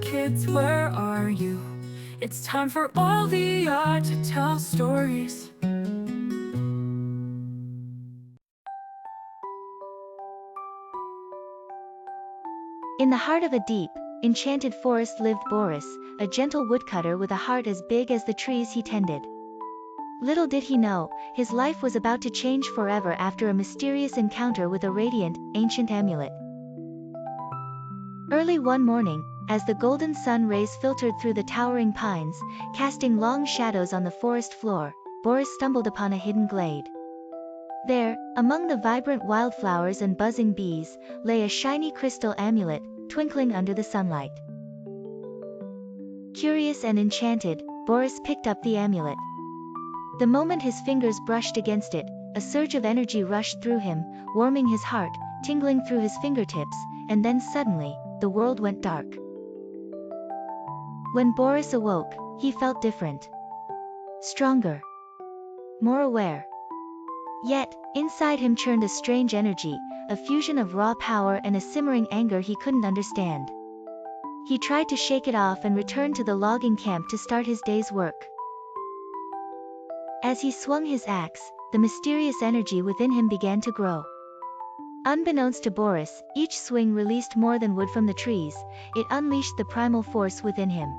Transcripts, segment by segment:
Kids, where are you? It's time for all the art to tell stories. In the heart of a deep, enchanted forest lived Boris, a gentle woodcutter with a heart as big as the trees he tended. Little did he know, his life was about to change forever after a mysterious encounter with a radiant, ancient amulet. Early one morning, as the golden sun rays filtered through the towering pines, casting long shadows on the forest floor, Boris stumbled upon a hidden glade. There, among the vibrant wildflowers and buzzing bees, lay a shiny crystal amulet, twinkling under the sunlight. Curious and enchanted, Boris picked up the amulet. The moment his fingers brushed against it, a surge of energy rushed through him, warming his heart, tingling through his fingertips, and then suddenly, the world went dark. When Boris awoke, he felt different. Stronger. More aware. Yet, inside him churned a strange energy, a fusion of raw power and a simmering anger he couldn't understand. He tried to shake it off and returned to the logging camp to start his day's work. As he swung his axe, the mysterious energy within him began to grow. Unbeknownst to Boris, each swing released more than wood from the trees, it unleashed the primal force within him.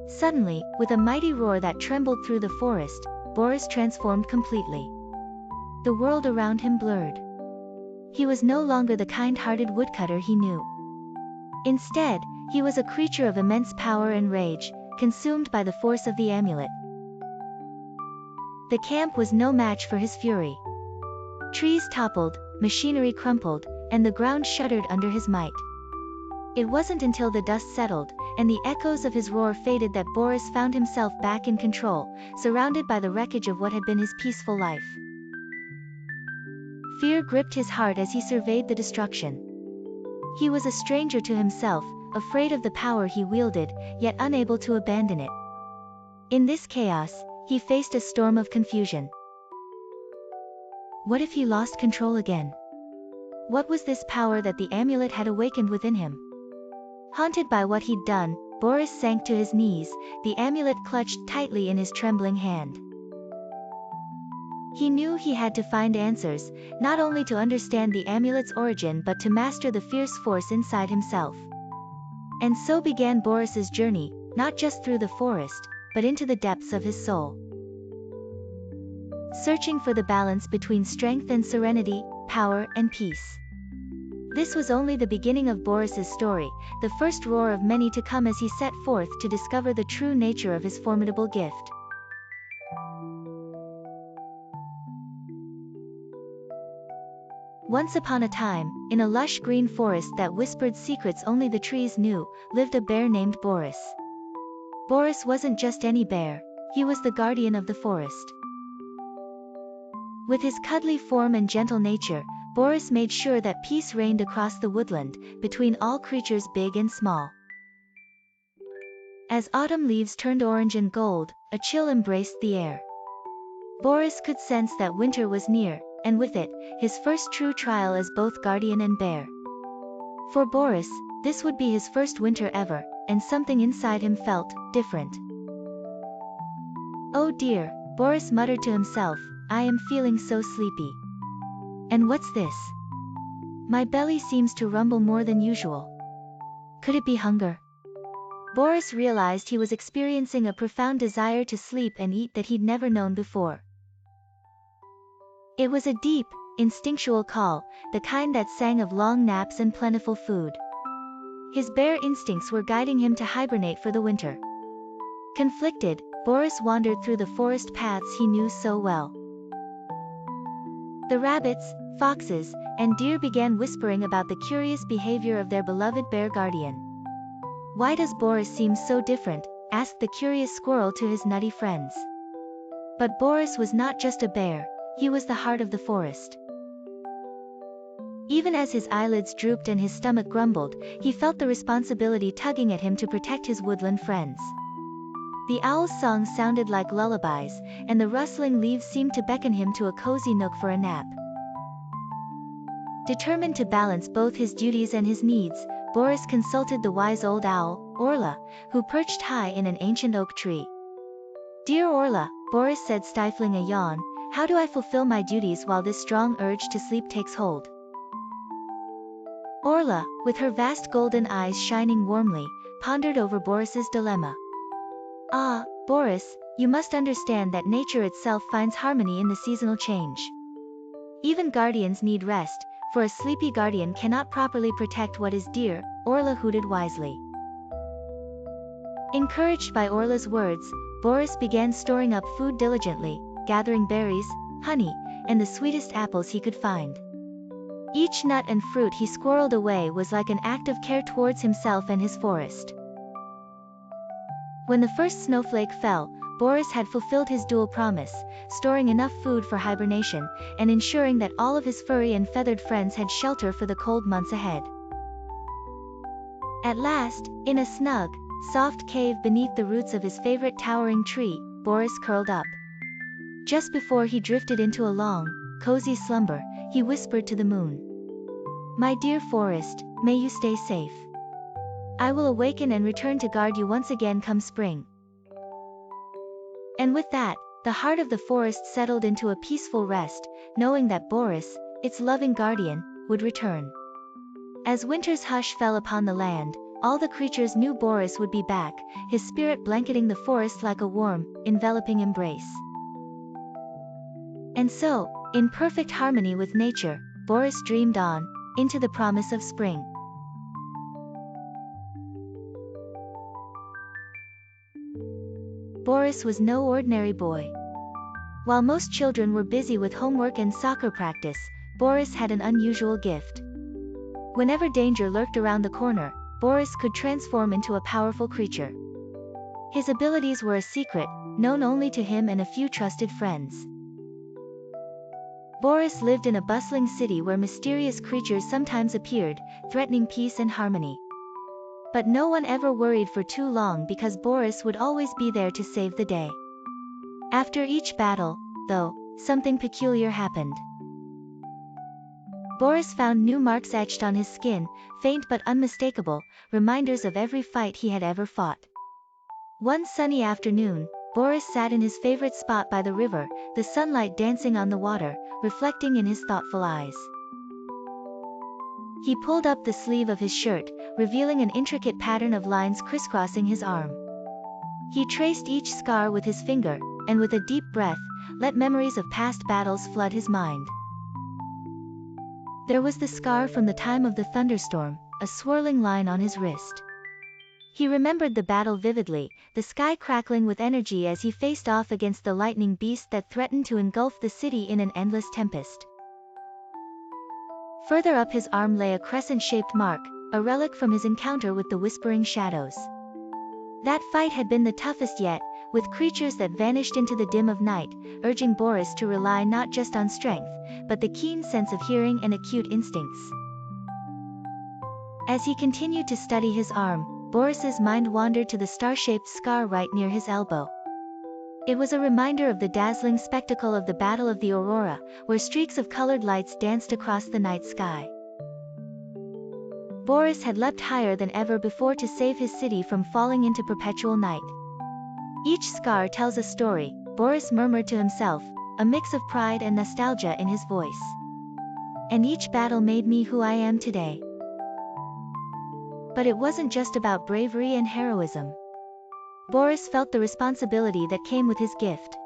Suddenly, with a mighty roar that trembled through the forest, Boris transformed completely. The world around him blurred. He was no longer the kind-hearted woodcutter he knew. Instead, he was a creature of immense power and rage, consumed by the force of the amulet. The camp was no match for his fury. Trees toppled, machinery crumpled, and the ground shuddered under his might. It wasn't until the dust settled, and the echoes of his roar faded that Boris found himself back in control, surrounded by the wreckage of what had been his peaceful life. Fear gripped his heart as he surveyed the destruction. He was a stranger to himself, afraid of the power he wielded, yet unable to abandon it. In this chaos, he faced a storm of confusion. What if he lost control again? What was this power that the amulet had awakened within him? Haunted by what he'd done, Boris sank to his knees, the amulet clutched tightly in his trembling hand. He knew he had to find answers, not only to understand the amulet's origin but to master the fierce force inside himself. And so began Boris's journey, not just through the forest, but into the depths of his soul. Searching for the balance between strength and serenity, power and peace. This was only the beginning of Boris's story, the first roar of many to come as he set forth to discover the true nature of his formidable gift. Once upon a time, in a lush green forest that whispered secrets only the trees knew, lived a bear named Boris. Boris wasn't just any bear, he was the guardian of the forest. With his cuddly form and gentle nature, Boris made sure that peace reigned across the woodland, between all creatures big and small. As autumn leaves turned orange and gold, a chill embraced the air. Boris could sense that winter was near, and with it, his first true trial as both guardian and bear. For Boris, this would be his first winter ever, and something inside him felt different. Oh dear, Boris muttered to himself, I am feeling so sleepy. And what's this? My belly seems to rumble more than usual. Could it be hunger? Boris realized he was experiencing a profound desire to sleep and eat that he'd never known before. It was a deep, instinctual call, the kind that sang of long naps and plentiful food. His bear instincts were guiding him to hibernate for the winter. Conflicted, Boris wandered through the forest paths he knew so well. The rabbits, foxes, and deer began whispering about the curious behavior of their beloved bear guardian. Why does Boris seem so different? Asked the curious squirrel to his nutty friends. But Boris was not just a bear, he was the heart of the forest. Even as his eyelids drooped and his stomach grumbled, he felt the responsibility tugging at him to protect his woodland friends. The owl's song sounded like lullabies, and the rustling leaves seemed to beckon him to a cozy nook for a nap. Determined to balance both his duties and his needs, Boris consulted the wise old owl, Orla, who perched high in an ancient oak tree. "Dear Orla," Boris said, stifling a yawn, "how do I fulfill my duties while this strong urge to sleep takes hold?" Orla, with her vast golden eyes shining warmly, pondered over Boris's dilemma. "Ah, Boris, you must understand that nature itself finds harmony in the seasonal change. Even guardians need rest, for a sleepy guardian cannot properly protect what is dear," Orla hooted wisely. Encouraged by Orla's words, Boris began storing up food diligently, gathering berries, honey, and the sweetest apples he could find. Each nut and fruit he squirreled away was like an act of care towards himself and his forest. When the first snowflake fell, Boris had fulfilled his dual promise, storing enough food for hibernation, and ensuring that all of his furry and feathered friends had shelter for the cold months ahead. At last, in a snug, soft cave beneath the roots of his favorite towering tree, Boris curled up. Just before he drifted into a long, cozy slumber, he whispered to the moon, "My dear forest, may you stay safe. I will awaken and return to guard you once again come spring." And with that, the heart of the forest settled into a peaceful rest, knowing that Boris, its loving guardian, would return. As winter's hush fell upon the land, all the creatures knew Boris would be back, his spirit blanketing the forest like a warm, enveloping embrace. And so, in perfect harmony with nature, Boris dreamed on, into the promise of spring. Boris was no ordinary boy. While most children were busy with homework and soccer practice, Boris had an unusual gift. Whenever danger lurked around the corner, Boris could transform into a powerful creature. His abilities were a secret, known only to him and a few trusted friends. Boris lived in a bustling city where mysterious creatures sometimes appeared, threatening peace and harmony. But no one ever worried for too long because Boris would always be there to save the day. After each battle, though, something peculiar happened. Boris found new marks etched on his skin, faint but unmistakable, reminders of every fight he had ever fought. One sunny afternoon, Boris sat in his favorite spot by the river, the sunlight dancing on the water, reflecting in his thoughtful eyes. He pulled up the sleeve of his shirt, revealing an intricate pattern of lines crisscrossing his arm. He traced each scar with his finger, and with a deep breath, let memories of past battles flood his mind. There was the scar from the time of the thunderstorm, a swirling line on his wrist. He remembered the battle vividly, the sky crackling with energy as he faced off against the lightning beast that threatened to engulf the city in an endless tempest. Further up his arm lay a crescent-shaped mark, a relic from his encounter with the Whispering Shadows. That fight had been the toughest yet, with creatures that vanished into the dim of night, urging Boris to rely not just on strength, but the keen sense of hearing and acute instincts. As he continued to study his arm, Boris's mind wandered to the star-shaped scar right near his elbow. It was a reminder of the dazzling spectacle of the Battle of the Aurora, where streaks of colored lights danced across the night sky. Boris had leapt higher than ever before to save his city from falling into perpetual night. "Each scar tells a story," Boris murmured to himself, a mix of pride and nostalgia in his voice. "And each battle made me who I am today." But it wasn't just about bravery and heroism. Boris felt the responsibility that came with his gift.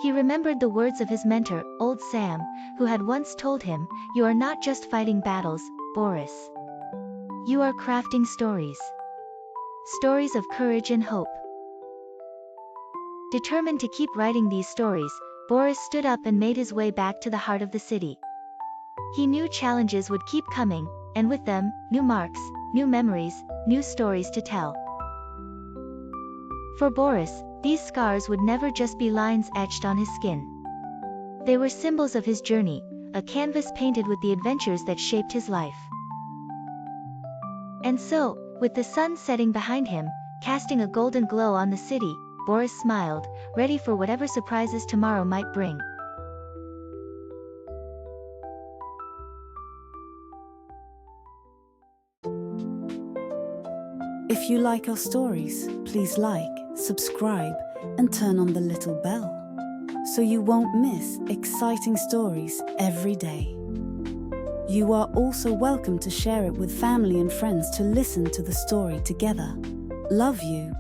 He remembered the words of his mentor, Old Sam, who had once told him, "You are not just fighting battles, Boris. You are crafting stories. Stories of courage and hope." Determined to keep writing these stories, Boris stood up and made his way back to the heart of the city. He knew challenges would keep coming, and with them, new marks, new memories, new stories to tell. For Boris, these scars would never just be lines etched on his skin. They were symbols of his journey, a canvas painted with the adventures that shaped his life. And so, with the sun setting behind him, casting a golden glow on the city, Boris smiled, ready for whatever surprises tomorrow might bring. If you like our stories, please like, subscribe, and turn on the little bell so you won't miss exciting stories every day. You are also welcome to share it with family and friends to listen to the story together. Love you.